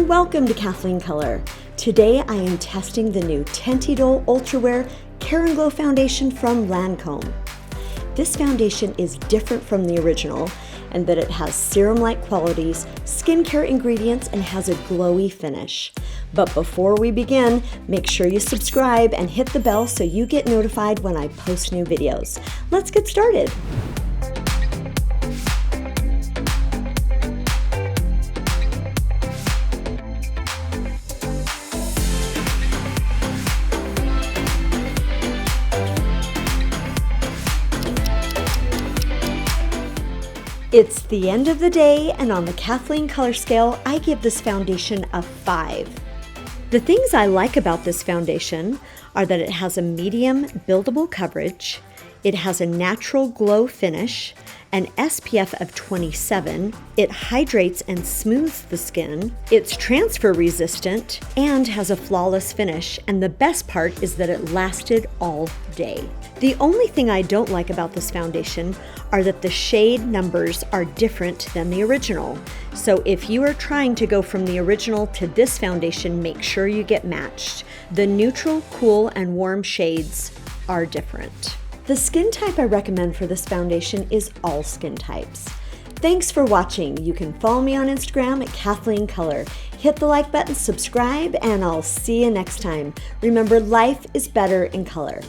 and welcome to Kathleen Color. Today I am testing the new Teint Idole Ultra Wear Care and Glow Foundation from Lancome. This foundation is different from the original in that it has serum-like qualities, skincare ingredients, and has a glowy finish. But before we begin, make sure you subscribe and hit the bell so you get notified when I post new videos. Let's get started. It's the end of the day, and on the Kathleen Color Scale, I give this foundation a 5. The things I like about this foundation are that it has a medium buildable coverage, it has a natural glow finish, an SPF of 27, it hydrates and smooths the skin, it's transfer resistant, and has a flawless finish, and the best part is that it lasted all day. The only thing I don't like about this foundation are that the shade numbers are different than the original. So if you are trying to go from the original to this foundation, make sure you get matched. The neutral, cool, and warm shades are different. The skin type I recommend for this foundation is all skin types. Thanks for watching. You can follow me on Instagram at Kathleen Color. Hit the like button, subscribe, and I'll see you next time. Remember, life is better in color.